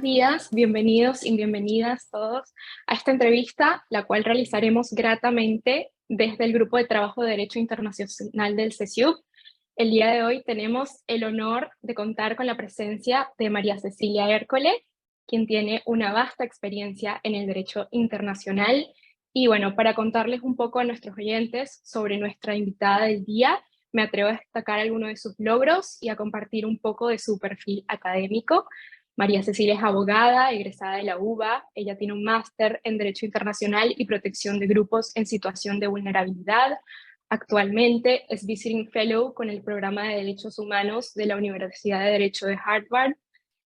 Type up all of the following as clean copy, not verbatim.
días, bienvenidos y bienvenidas todos a esta entrevista, la cual realizaremos gratamente desde el Grupo de Trabajo de Derecho Internacional del CESIUB. El día de hoy tenemos el honor de contar con la presencia de María Cecilia Ércole, quien tiene una vasta experiencia en el derecho internacional. Y bueno, para contarles un poco a nuestros oyentes sobre nuestra invitada del día, me atrevo a destacar algunos de sus logros y a compartir un poco de su perfil académico. María Cecilia es abogada, egresada de la UBA. Ella tiene un máster en Derecho Internacional y Protección de Grupos en Situación de Vulnerabilidad. Actualmente es Visiting Fellow con el Programa de Derechos Humanos de la Universidad de Derecho de Harvard.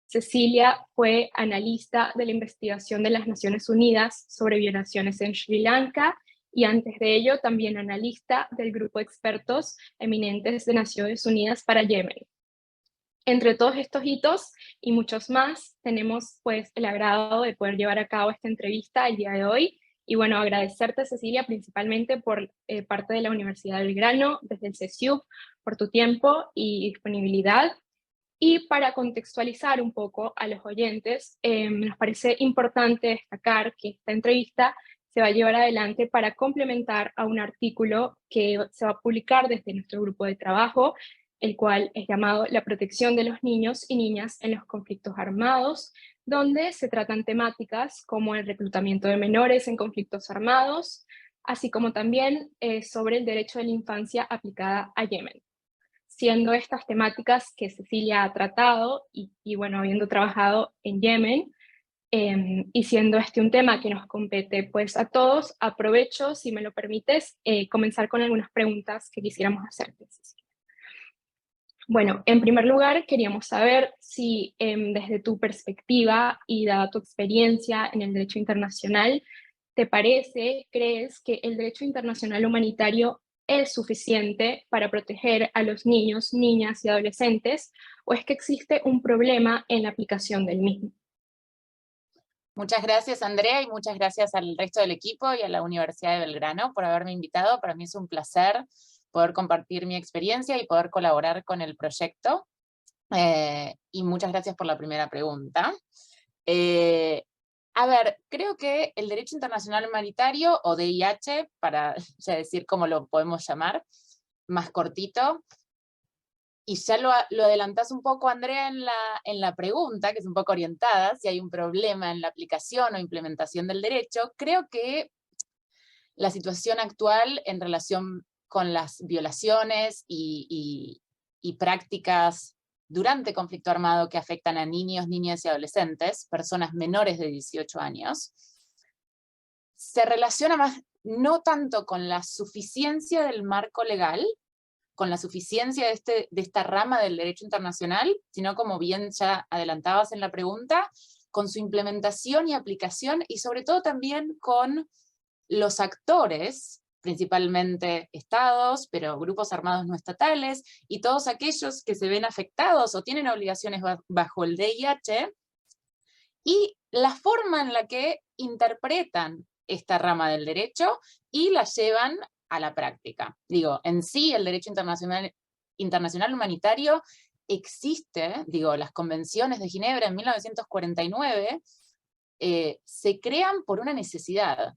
Cecilia fue analista de la investigación de las Naciones Unidas sobre violaciones en Sri Lanka y antes de ello también analista del grupo de expertos eminentes de Naciones Unidas para Yemen. Entre todos estos hitos y muchos más, tenemos pues el agrado de poder llevar a cabo esta entrevista el día de hoy. Y bueno, agradecerte, Cecilia, principalmente por parte de la Universidad de Belgrano, desde el CESIUB, por tu tiempo y disponibilidad. Y para contextualizar un poco a los oyentes, nos parece importante destacar que esta entrevista se va a llevar adelante para complementar a un artículo que se va a publicar desde nuestro grupo de trabajo, el cual es llamado La protección de los niños y niñas en los conflictos armados, donde se tratan temáticas como el reclutamiento de menores en conflictos armados, así como también sobre el derecho de la infancia aplicada a Yemen, siendo estas temáticas que Cecilia ha tratado y bueno, habiendo trabajado en Yemen, y siendo este un tema que nos compete pues a todos, aprovecho, si me lo permites, comenzar con algunas preguntas que quisiéramos hacerte, Cecilia. Bueno, en primer lugar, queríamos saber si desde tu perspectiva y dada tu experiencia en el derecho internacional, ¿te parece, crees que el derecho internacional humanitario es suficiente para proteger a los niños, niñas y adolescentes, o es que existe un problema en la aplicación del mismo? Muchas gracias, Andrea, y muchas gracias al resto del equipo y a la Universidad de Belgrano por haberme invitado. Para mí es un placer poder compartir mi experiencia y poder colaborar con el proyecto. Y muchas gracias por la primera pregunta. A ver, creo que el derecho internacional humanitario, o DIH, para ya decir cómo lo podemos llamar, más cortito, y ya lo adelantás un poco, Andrea, en la pregunta, que es un poco orientada, si hay un problema en la aplicación o implementación del derecho. Creo que la situación actual en relación con las violaciones y prácticas durante conflicto armado que afectan a niños, niñas y adolescentes, personas menores de 18 años, se relaciona más, no tanto con la suficiencia del marco legal, con la suficiencia de esta rama del derecho internacional, sino, como bien ya adelantabas en la pregunta, con su implementación y aplicación, y sobre todo también con los actores, principalmente estados, pero grupos armados no estatales, y todos aquellos que se ven afectados o tienen obligaciones bajo el DIH, y la forma en la que interpretan esta rama del derecho y la llevan a la práctica. Digo, en sí el derecho internacional humanitario existe, digo, las convenciones de Ginebra en 1949 se crean por una necesidad.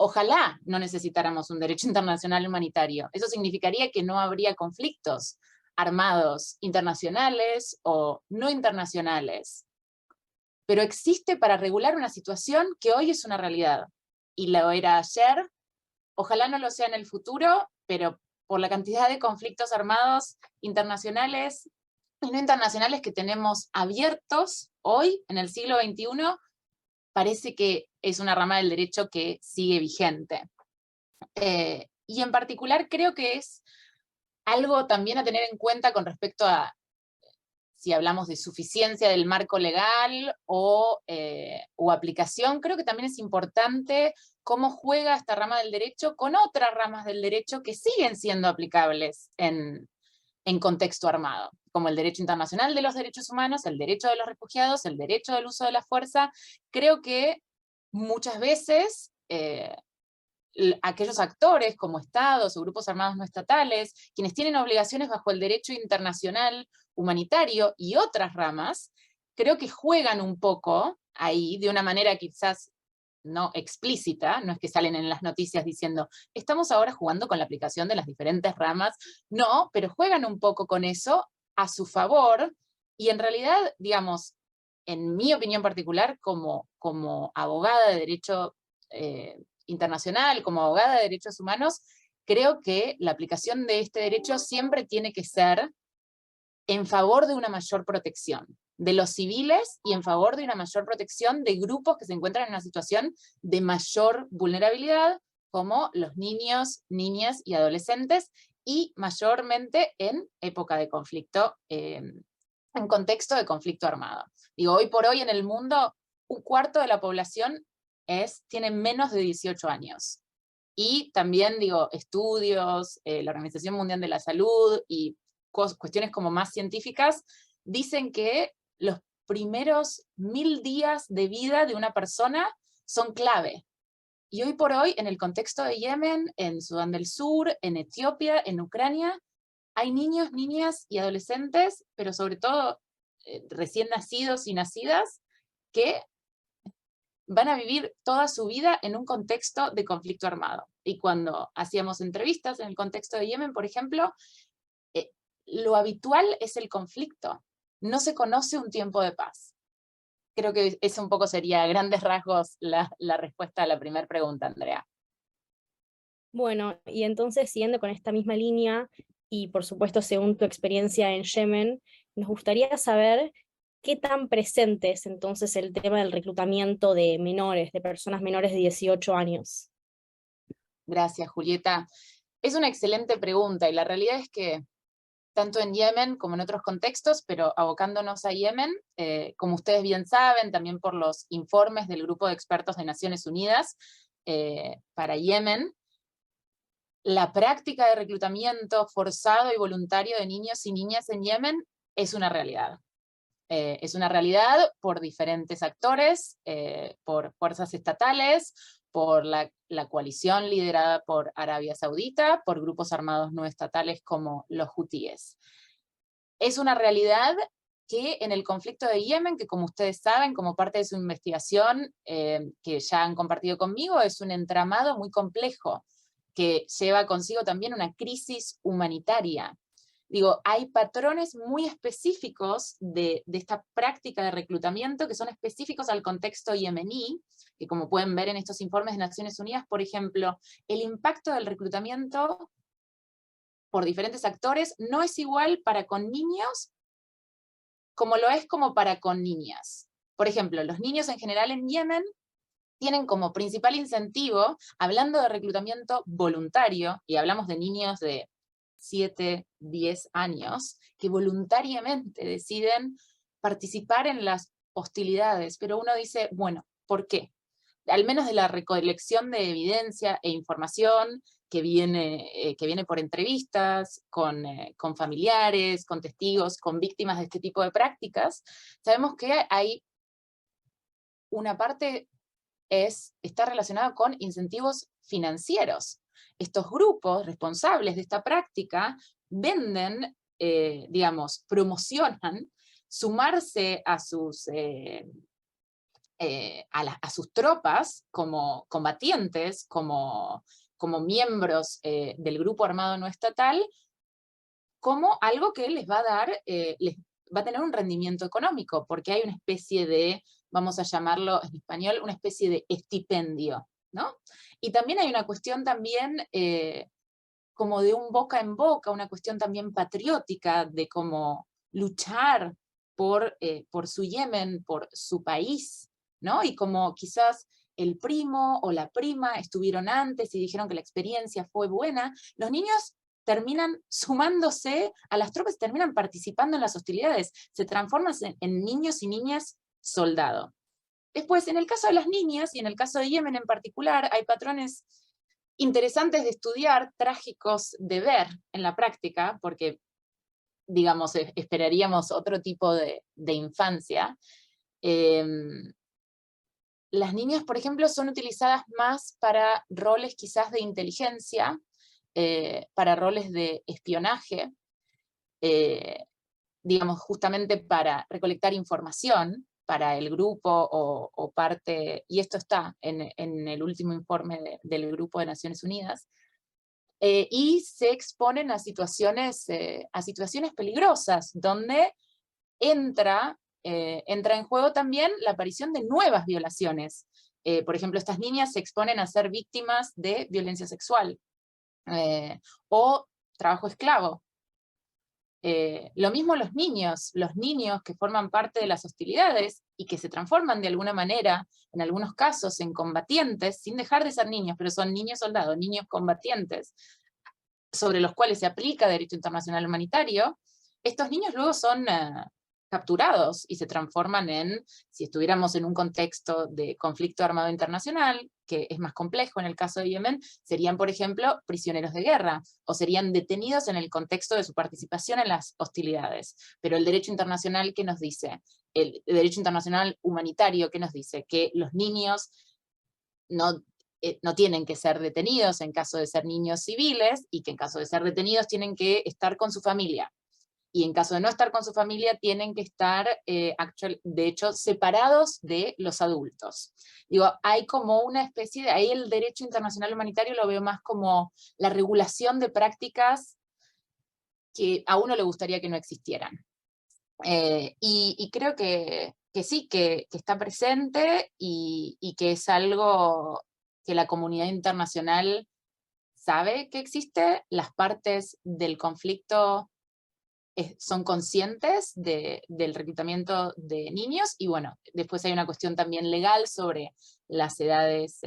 Ojalá no necesitáramos un derecho internacional humanitario. Eso significaría que no habría conflictos armados internacionales o no internacionales. Pero existe para regular una situación que hoy es una realidad. Y lo era ayer, ojalá no lo sea en el futuro, pero por la cantidad de conflictos armados internacionales y no internacionales que tenemos abiertos hoy, en el siglo XXI, parece que es una rama del derecho que sigue vigente. Y en particular creo que es algo también a tener en cuenta con respecto a si hablamos de suficiencia del marco legal o aplicación. Creo que también es importante cómo juega esta rama del derecho con otras ramas del derecho que siguen siendo aplicables en contexto armado, como el derecho internacional de los derechos humanos, el derecho de los refugiados, el derecho del uso de la fuerza. Creo que muchas veces aquellos actores como estados o grupos armados no estatales, quienes tienen obligaciones bajo el derecho internacional humanitario y otras ramas, creo que juegan un poco ahí, de una manera quizás no explícita, no es que salen en las noticias diciendo, estamos ahora jugando con la aplicación de las diferentes ramas, no, pero juegan un poco con eso a su favor, y en realidad, digamos, en mi opinión particular, como abogada de derecho internacional, como abogada de derechos humanos, creo que la aplicación de este derecho siempre tiene que ser en favor de una mayor protección de los civiles y en favor de una mayor protección de grupos que se encuentran en una situación de mayor vulnerabilidad, como los niños, niñas y adolescentes, y mayormente en época de conflicto, en contexto de conflicto armado. Digo, hoy por hoy en el mundo, un cuarto de la población tiene menos de 18 años. Y también, digo, estudios, la Organización Mundial de la Salud y cuestiones como más científicas, dicen que los primeros 1000 días de vida de una persona son clave. Y hoy por hoy, en el contexto de Yemen, en Sudán del Sur, en Etiopía, en Ucrania, hay niños, niñas y adolescentes, pero sobre todo recién nacidos y nacidas, que van a vivir toda su vida en un contexto de conflicto armado. Y cuando hacíamos entrevistas en el contexto de Yemen, por ejemplo, lo habitual es el conflicto. No se conoce un tiempo de paz. Creo que eso un poco sería a grandes rasgos la respuesta a la primera pregunta, Andrea. Bueno, y entonces siguiendo con esta misma línea, y por supuesto según tu experiencia en Yemen, nos gustaría saber qué tan presente es entonces el tema del reclutamiento de menores, de personas menores de 18 años. Gracias, Julieta. Es una excelente pregunta, y la realidad es que tanto en Yemen como en otros contextos, pero abocándonos a Yemen, como ustedes bien saben, también por los informes del Grupo de Expertos de Naciones Unidas para Yemen, la práctica de reclutamiento forzado y voluntario de niños y niñas en Yemen es una realidad. Es una realidad por diferentes actores, por fuerzas estatales, por la coalición liderada por Arabia Saudita, por grupos armados no estatales como los hutíes. Es una realidad que en el conflicto de Yemen, que como ustedes saben, como parte de su investigación, que ya han compartido conmigo, es un entramado muy complejo, que lleva consigo también una crisis humanitaria. Digo, hay patrones muy específicos de esta práctica de reclutamiento que son específicos al contexto yemení, que como pueden ver en estos informes de Naciones Unidas, por ejemplo, el impacto del reclutamiento por diferentes actores no es igual para con niños como lo es como para con niñas. Por ejemplo, los niños en general en Yemen tienen como principal incentivo, hablando de reclutamiento voluntario, y hablamos de niños de 7, 10 años, que voluntariamente deciden participar en las hostilidades, pero uno dice, bueno, ¿por qué? Al menos de la recolección de evidencia e información que viene por entrevistas, con familiares, con testigos, con víctimas de este tipo de prácticas, sabemos que hay una parte está relacionada con incentivos financieros. Estos grupos responsables de esta práctica venden, digamos, promocionan sumarse a sus tropas como combatientes, como miembros del grupo armado no estatal, como algo que les va a dar, les va a tener un rendimiento económico, porque hay una especie de, vamos a llamarlo en español, una especie de estipendio, ¿no? Y también hay una cuestión también como de un boca en boca, una cuestión también patriótica de cómo luchar por su Yemen, por su país, ¿no? Y como quizás el primo o la prima estuvieron antes y dijeron que la experiencia fue buena, los niños terminan sumándose a las tropas, terminan participando en las hostilidades, se transforman en niños y niñas soldado. Después, en el caso de las niñas, y en el caso de Yemen en particular, hay patrones interesantes de estudiar, trágicos de ver en la práctica, porque, digamos, esperaríamos otro tipo de infancia. Las niñas, por ejemplo, son utilizadas más para roles quizás de inteligencia, para roles de espionaje, digamos, justamente para recolectar información para el grupo o parte, y esto está en el último informe del Grupo de Naciones Unidas, y se exponen a situaciones peligrosas, donde entra en juego también la aparición de nuevas violaciones. Por ejemplo, estas niñas se exponen a ser víctimas de violencia sexual o trabajo esclavo. Lo mismo los niños que forman parte de las hostilidades y que se transforman de alguna manera, en algunos casos, en combatientes, sin dejar de ser niños, pero son niños soldados, niños combatientes, sobre los cuales se aplica derecho internacional humanitario. Estos niños luego son capturados y se transforman en, si estuviéramos en un contexto de conflicto armado internacional, que es más complejo en el caso de Yemen, serían, por ejemplo, prisioneros de guerra, o serían detenidos en el contexto de su participación en las hostilidades. Pero el derecho internacional, ¿qué nos dice? El derecho internacional humanitario, ¿qué nos dice? Que los niños no tienen que ser detenidos en caso de ser niños civiles, y que en caso de ser detenidos tienen que estar con su familia. Y en caso de no estar con su familia, tienen que estar, de hecho, separados de los adultos. Digo, hay como una especie de, ahí el derecho internacional humanitario lo veo más como la regulación de prácticas que a uno le gustaría que no existieran. Y creo que sí, que está presente y que es algo que la comunidad internacional sabe que existe. Las partes del conflicto son conscientes del reclutamiento de niños, y bueno, después hay una cuestión también legal sobre las edades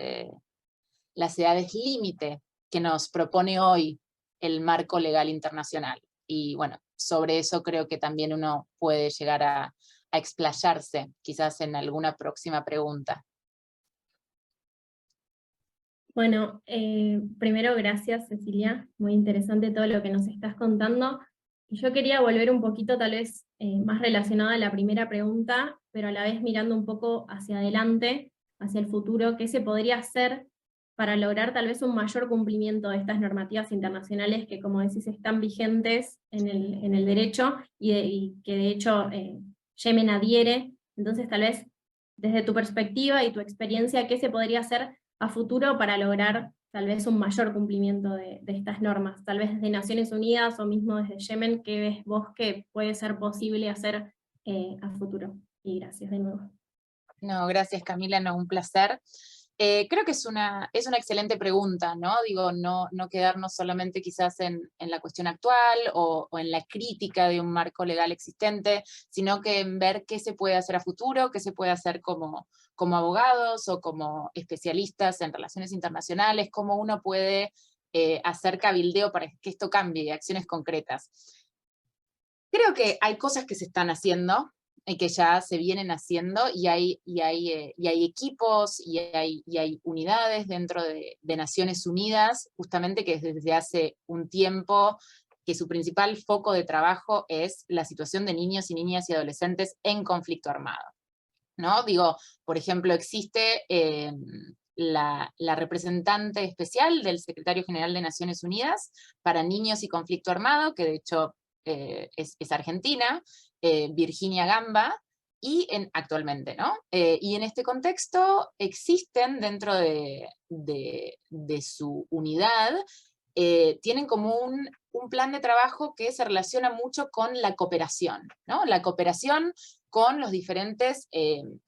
límite que nos propone hoy el marco legal internacional. Y bueno, sobre eso creo que también uno puede llegar a explayarse, quizás en alguna próxima pregunta. Bueno, primero gracias Cecilia, muy interesante todo lo que nos estás contando. Y yo quería volver un poquito tal vez más relacionada a la primera pregunta, pero a la vez mirando un poco hacia adelante, hacia el futuro, ¿qué se podría hacer para lograr tal vez un mayor cumplimiento de estas normativas internacionales que, como decís, están vigentes en el derecho y que de hecho Yemen adhiere? Entonces tal vez desde tu perspectiva y tu experiencia, ¿qué se podría hacer a futuro para lograr tal vez un mayor cumplimiento de estas normas? Tal vez desde Naciones Unidas o mismo desde Yemen, ¿qué ves vos que puede ser posible hacer a futuro? Y gracias de nuevo. No, gracias Camila, no, un placer. Creo que es una excelente pregunta, ¿no? Digo, no quedarnos solamente quizás en la cuestión actual o en la crítica de un marco legal existente, sino que en ver qué se puede hacer a futuro, qué se puede hacer como abogados o como especialistas en relaciones internacionales, cómo uno puede hacer cabildeo para que esto cambie, acciones concretas. Creo que hay cosas que se están haciendo, que ya se vienen haciendo, y hay equipos y hay unidades dentro de Naciones Unidas, justamente que desde hace un tiempo que su principal foco de trabajo es la situación de niños y niñas y adolescentes en conflicto armado, ¿no? Digo, por ejemplo, existe la representante especial del Secretario General de Naciones Unidas para niños y conflicto armado, que de hecho es argentina, Virginia Gamba, y actualmente, ¿no? Y en este contexto existen dentro de su unidad, tienen como un plan de trabajo que se relaciona mucho con la cooperación, ¿no? La cooperación con los diferentes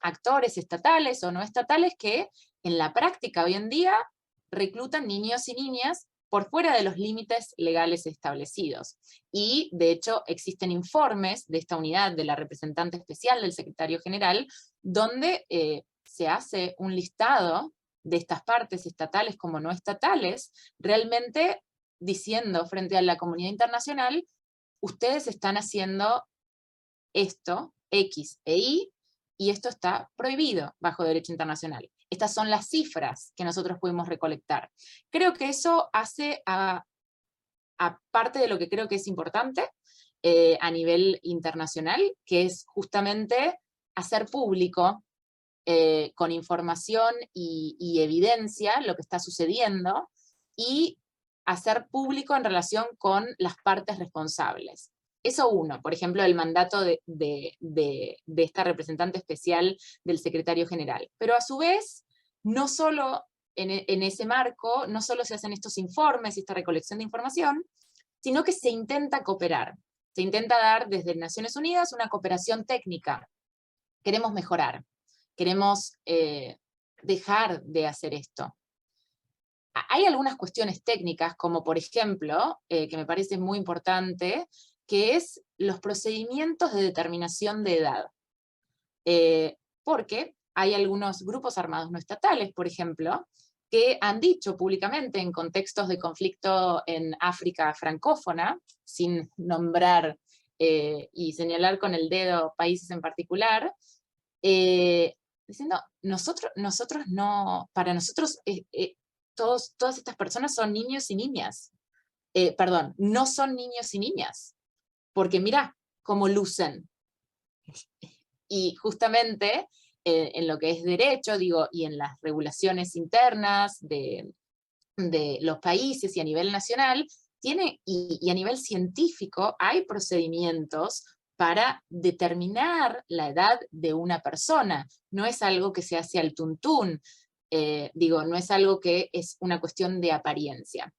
actores estatales o no estatales que en la práctica hoy en día reclutan niños y niñas por fuera de los límites legales establecidos. Y, de hecho, existen informes de esta unidad de la representante especial del secretario general, donde se hace un listado de estas partes estatales como no estatales, realmente diciendo frente a la comunidad internacional, ustedes están haciendo esto, X e Y, y esto está prohibido bajo derecho internacional. Estas son las cifras que nosotros pudimos recolectar. Creo que eso hace a parte de lo que creo que es importante a nivel internacional, que es justamente hacer público con información y evidencia lo que está sucediendo, y hacer público en relación con las partes responsables. Eso uno, por ejemplo, el mandato de esta representante especial del secretario general. Pero a su vez, no solo en ese marco, no solo se hacen estos informes y esta recolección de información, sino que se intenta cooperar. Se intenta dar desde Naciones Unidas una cooperación técnica. Queremos mejorar, queremos dejar de hacer esto. Hay algunas cuestiones técnicas, como por ejemplo, que me parece muy importante, que es los procedimientos de determinación de edad. Porque hay algunos grupos armados no estatales, por ejemplo, que han dicho públicamente en contextos de conflicto en África francófona, sin nombrar y señalar con el dedo países en particular, diciendo, nosotros no, para nosotros todas estas personas son niños y niñas. Perdón, no son niños y niñas, porque mira cómo lucen. Y justamente en lo que es derecho, digo, y en las regulaciones internas de los países y a nivel nacional, y a nivel científico hay procedimientos para determinar la edad de una persona. No es algo que se hace al tuntún, digo, no es algo que es una cuestión de apariencia.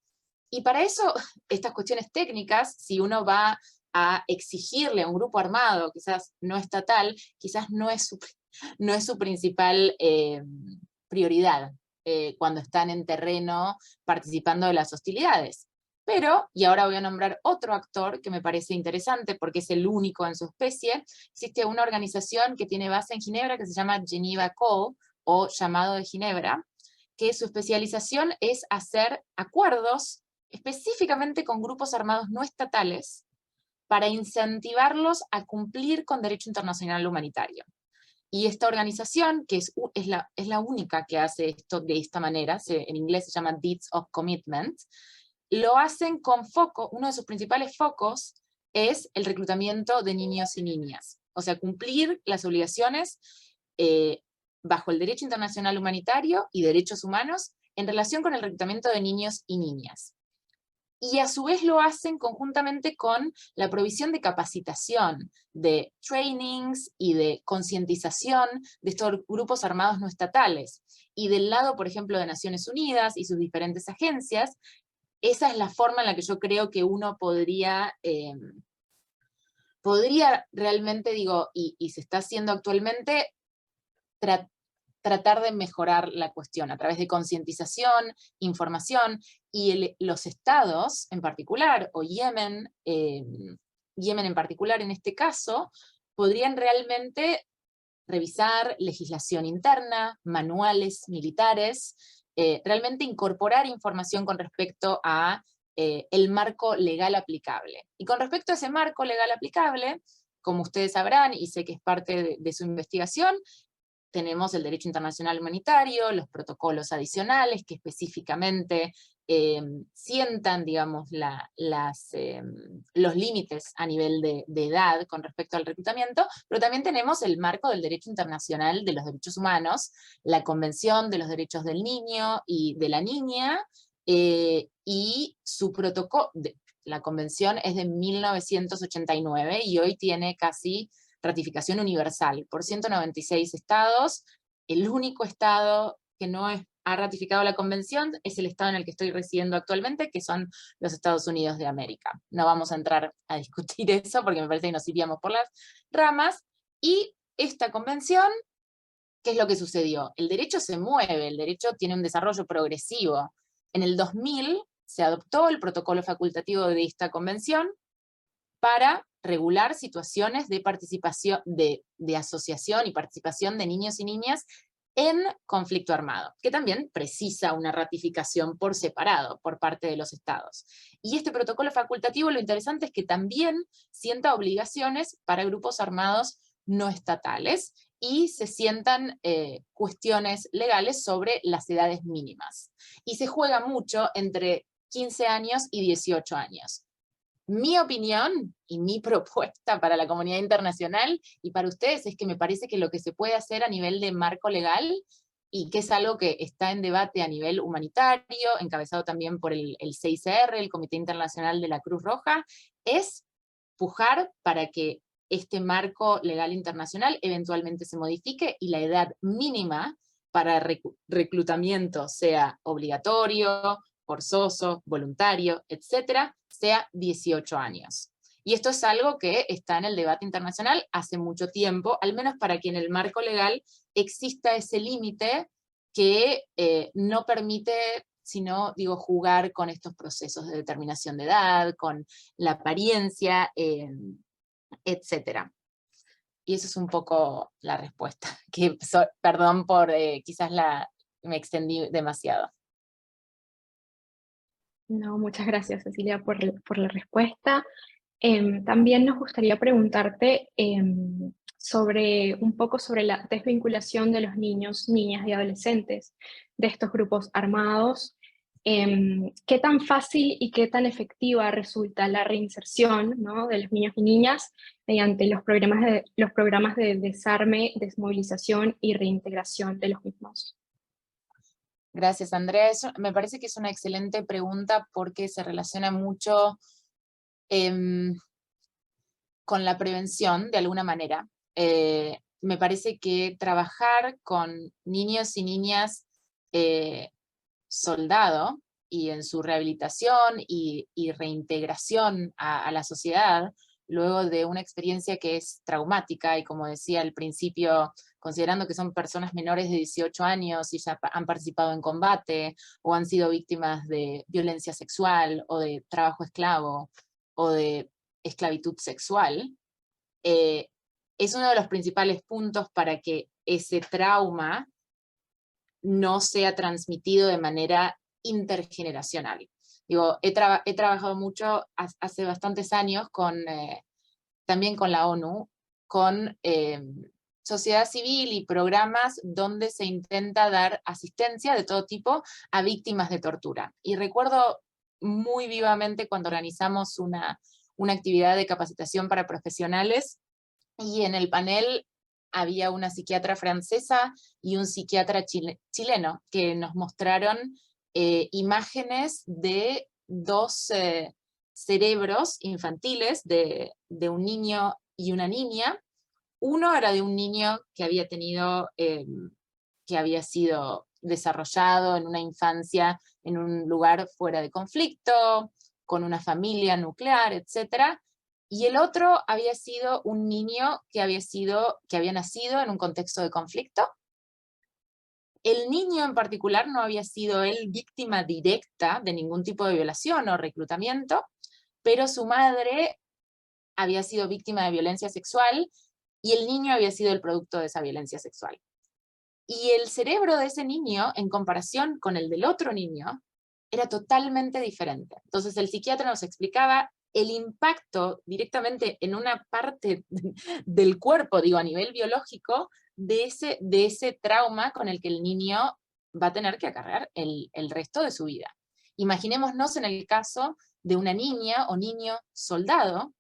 Y para eso, estas cuestiones técnicas, si uno va a exigirle a un grupo armado, quizás no estatal, quizás no es su principal prioridad cuando están en terreno participando de las hostilidades. Pero, y ahora voy a nombrar otro actor que me parece interesante porque es el único en su especie, existe una organización que tiene base en Ginebra que se llama Geneva Call, o Llamado de Ginebra, que su especialización es hacer acuerdos específicamente con grupos armados no estatales para incentivarlos a cumplir con derecho internacional humanitario. Y esta organización, que es la única que hace esto de esta manera, en inglés se llama Deeds of Commitment, lo hacen con foco, uno de sus principales focos es el reclutamiento de niños y niñas. O sea, cumplir las obligaciones bajo el derecho internacional humanitario y derechos humanos en relación con el reclutamiento de niños y niñas. Y a su vez lo hacen conjuntamente con la provisión de capacitación, de trainings y de concientización de estos grupos armados no estatales. Y del lado, por ejemplo, de Naciones Unidas y sus diferentes agencias, esa es la forma en la que yo creo que uno podría realmente, digo, y se está haciendo actualmente, tratar de mejorar la cuestión a través de concientización, información, y los estados en particular, o Yemen en particular en este caso, podrían realmente revisar legislación interna, manuales militares, realmente incorporar información con respecto a el marco legal aplicable. Y con respecto a ese marco legal aplicable, como ustedes sabrán, y sé que es parte de su investigación, tenemos el derecho internacional humanitario, los protocolos adicionales que específicamente sientan, digamos, los límites a nivel de edad con respecto al reclutamiento, pero también tenemos el marco del derecho internacional de los derechos humanos, la Convención de los Derechos del Niño y de la Niña, y su protocolo, la convención es de 1989 y hoy tiene casi ratificación universal por 196 estados. El único estado que no ha ratificado la convención es el estado en el que estoy residiendo actualmente, que son los Estados Unidos de América. No vamos a entrar a discutir eso porque me parece que nos iríamos por las ramas. Y esta convención, ¿qué es lo que sucedió? El derecho se mueve, el derecho tiene un desarrollo progresivo. En el 2000 se adoptó el protocolo facultativo de esta convención para regular situaciones de participación, de asociación y participación de niños y niñas en conflicto armado, que también precisa una ratificación por separado por parte de los estados. Y este protocolo facultativo, lo interesante es que también sienta obligaciones para grupos armados no estatales y se sientan cuestiones legales sobre las edades mínimas. Y se juega mucho entre 15 años y 18 años. Mi opinión y mi propuesta para la comunidad internacional y para ustedes es que me parece que lo que se puede hacer a nivel de marco legal, y que es algo que está en debate a nivel humanitario, encabezado también por el CICR, el Comité Internacional de la Cruz Roja, es pujar para que este marco legal internacional eventualmente se modifique y la edad mínima para reclutamiento sea obligatorio, forzoso, voluntario, etcétera, sea 18 años. Y esto es algo que está en el debate internacional hace mucho tiempo, al menos para que en el marco legal exista ese límite que no permite, sino, digo, jugar con estos procesos de determinación de edad, con la apariencia, etcétera. Y eso es un poco la respuesta. Perdón por quizás me extendí demasiado. No, muchas gracias, Cecilia, por la respuesta. También nos gustaría preguntarte un poco sobre la desvinculación de los niños, niñas y adolescentes de estos grupos armados. ¿Qué tan fácil y qué tan efectiva resulta la reinserción, ¿no?, de los niños y niñas mediante los programas de desarme, desmovilización y reintegración de los mismos? Gracias, Andrea. Me parece que es una excelente pregunta porque se relaciona mucho con la prevención, de alguna manera. Me parece que trabajar con niños y niñas soldado y en su rehabilitación y reintegración a la sociedad, luego de una experiencia que es traumática, y como decía al principio, considerando que son personas menores de 18 años y ya han participado en combate, o han sido víctimas de violencia sexual, o de trabajo esclavo, o de esclavitud sexual, es uno de los principales puntos para que ese trauma no sea transmitido de manera intergeneracional. Digo, he trabajado mucho hace bastantes años también con la ONU, con sociedad civil y programas donde se intenta dar asistencia de todo tipo a víctimas de tortura. Y recuerdo muy vivamente cuando organizamos una actividad de capacitación para profesionales, y en el panel había una psiquiatra francesa y un psiquiatra chileno que nos mostraron imágenes de dos cerebros infantiles de un niño y una niña. Uno era de un niño que había sido desarrollado en una infancia en un lugar fuera de conflicto, con una familia nuclear, etc. Y el otro había sido un niño que había nacido en un contexto de conflicto. El niño en particular no había sido él víctima directa de ningún tipo de violación o reclutamiento, pero su madre había sido víctima de violencia sexual y el niño había sido el producto de esa violencia sexual. Y el cerebro de ese niño, en comparación con el del otro niño, era totalmente diferente. Entonces el psiquiatra nos explicaba el impacto directamente en una parte del cuerpo, digo, a nivel biológico, de ese trauma con el que el niño va a tener que acarrear el resto de su vida. Imaginémonos en el caso de una niña o niño soldado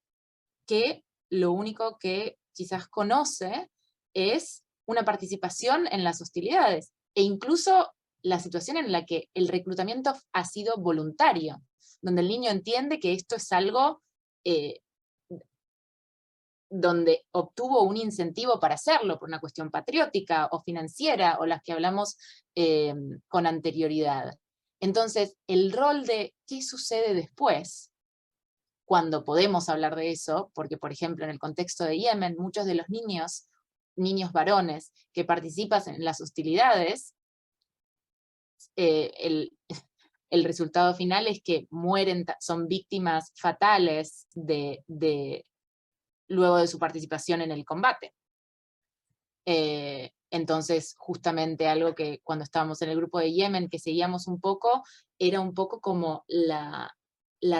que lo único que quizás conoce es una participación en las hostilidades, e incluso la situación en la que el reclutamiento ha sido voluntario, donde el niño entiende que esto es algo donde obtuvo un incentivo para hacerlo, por una cuestión patriótica o financiera, o las que hablamos con anterioridad. Entonces, el rol de qué sucede después, cuando podemos hablar de eso, porque por ejemplo en el contexto de Yemen, muchos de los niños varones que participan en las hostilidades, el resultado final es que mueren, son víctimas fatales luego de su participación en el combate. Entonces, justamente algo que cuando estábamos en el grupo de Yemen, que seguíamos un poco, era un poco como la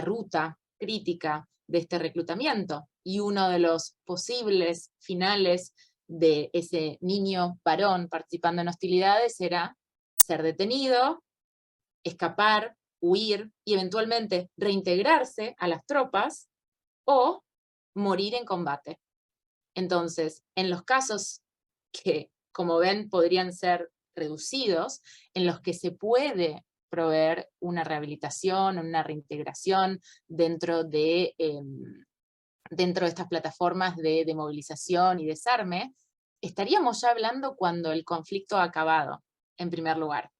ruta crítica de este reclutamiento, y uno de los posibles finales de ese niño varón participando en hostilidades era ser detenido, escapar, huir y eventualmente reintegrarse a las tropas o morir en combate. Entonces, en los casos que, como ven, podrían ser reducidos, en los que se puede proveer una rehabilitación, una reintegración dentro de dentro de estas plataformas de movilización y desarme, estaríamos ya hablando cuando el conflicto ha acabado, en primer lugar.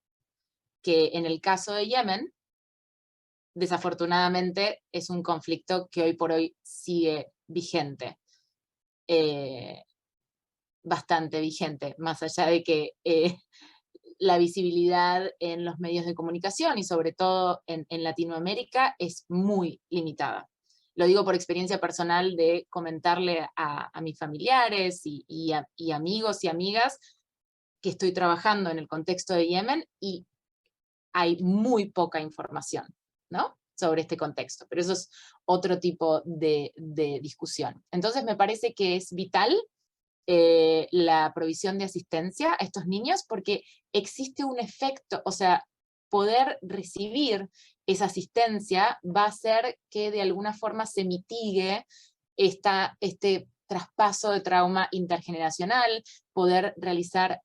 Que en el caso de Yemen, desafortunadamente es un conflicto que hoy por hoy sigue vigente. Bastante vigente, más allá de que la visibilidad en los medios de comunicación y sobre todo en Latinoamérica es muy limitada. Lo digo por experiencia personal de comentarle a mis familiares y amigos y amigas que estoy trabajando en el contexto de Yemen y hay muy poca información, ¿no?, sobre este contexto, pero eso es otro tipo de discusión. Entonces me parece que es vital la provisión de asistencia a estos niños porque existe un efecto, o sea, poder recibir esa asistencia va a hacer que de alguna forma se mitigue este traspaso de trauma intergeneracional, poder realizar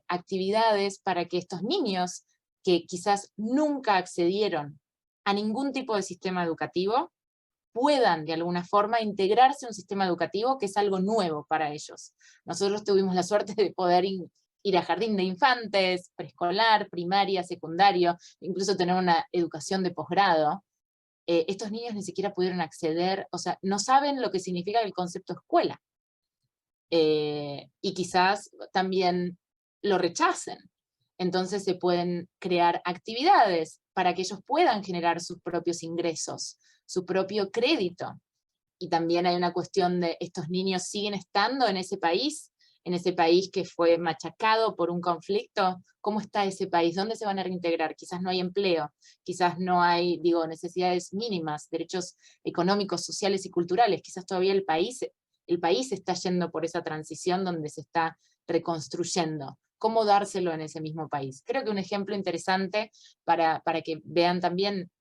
actividades para que estos niños que quizás nunca accedieron a ningún tipo de sistema educativo, puedan de alguna forma integrarse a un sistema educativo que es algo nuevo para ellos. Nosotros tuvimos la suerte de poder ir a jardín de infantes, preescolar, primaria, secundario, incluso tener una educación de posgrado. Estos niños ni siquiera pudieron acceder, o sea, no saben lo que significa el concepto escuela. Y quizás también lo rechacen. Entonces se pueden crear actividades para que ellos puedan generar sus propios ingresos, su propio crédito. Y también hay una cuestión de estos niños siguen estando en ese país que fue machacado por un conflicto. ¿Cómo está ese país? ¿Dónde se van a reintegrar? Quizás no hay empleo, quizás no hay, necesidades mínimas, derechos económicos, sociales y culturales. Quizás todavía el país está yendo por esa transición donde se está reconstruyendo. ¿Cómo dárselo en ese mismo país? Creo que un ejemplo interesante para que vean también,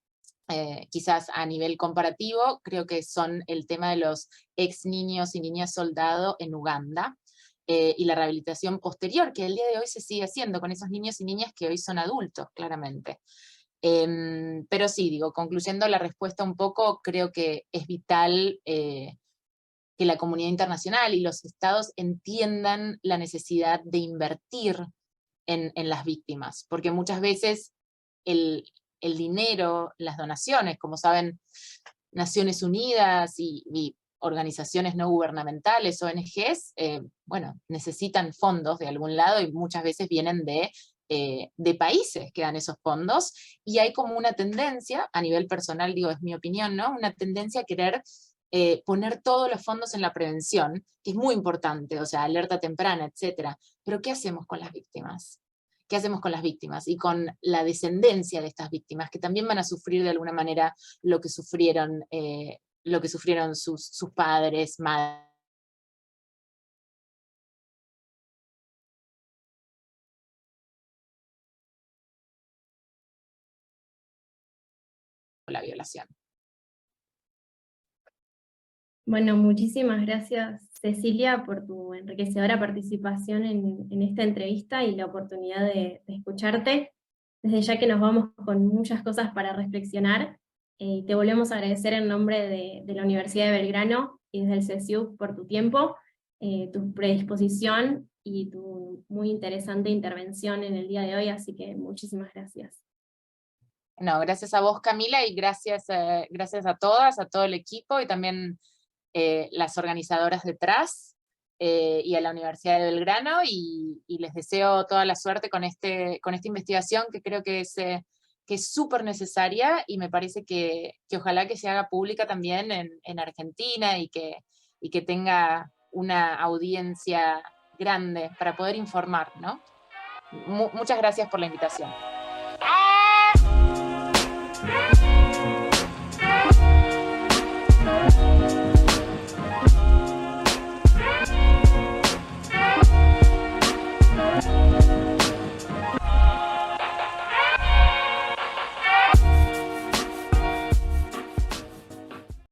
quizás a nivel comparativo, creo que son el tema de los ex niños y niñas soldado en Uganda, y la rehabilitación posterior, que el día de hoy se sigue haciendo con esos niños y niñas que hoy son adultos, claramente. Pero sí, concluyendo la respuesta un poco, creo que es vital que la comunidad internacional y los estados entiendan la necesidad de invertir en las víctimas, porque muchas veces el dinero, las donaciones, como saben, Naciones Unidas y organizaciones no gubernamentales, ONGs, necesitan fondos de algún lado y muchas veces vienen de países que dan esos fondos, y hay como una tendencia, a nivel personal, es mi opinión, ¿no?, una tendencia a querer poner todos los fondos en la prevención, que es muy importante, o sea, alerta temprana, etcétera. Pero ¿qué hacemos con las víctimas? ¿Qué hacemos con las víctimas? Y con la descendencia de estas víctimas, que también van a sufrir de alguna manera lo que sufrieron sus padres, madres. La violación. Bueno, muchísimas gracias, Cecilia, por tu enriquecedora participación en esta entrevista y la oportunidad de escucharte. Desde ya que nos vamos con muchas cosas para reflexionar, te volvemos a agradecer en nombre de la Universidad de Belgrano y desde el CESIUC por tu tiempo, tu predisposición y tu muy interesante intervención en el día de hoy, así que muchísimas gracias. No, gracias a vos, Camila, y gracias a todas, a todo el equipo, y también las organizadoras detrás, y a la Universidad de Belgrano, y les deseo toda la suerte con esta investigación, que creo que es súper necesaria, y me parece que ojalá que se haga pública también en Argentina, y que tenga una audiencia grande para poder informar, ¿no? Muchas gracias por la invitación.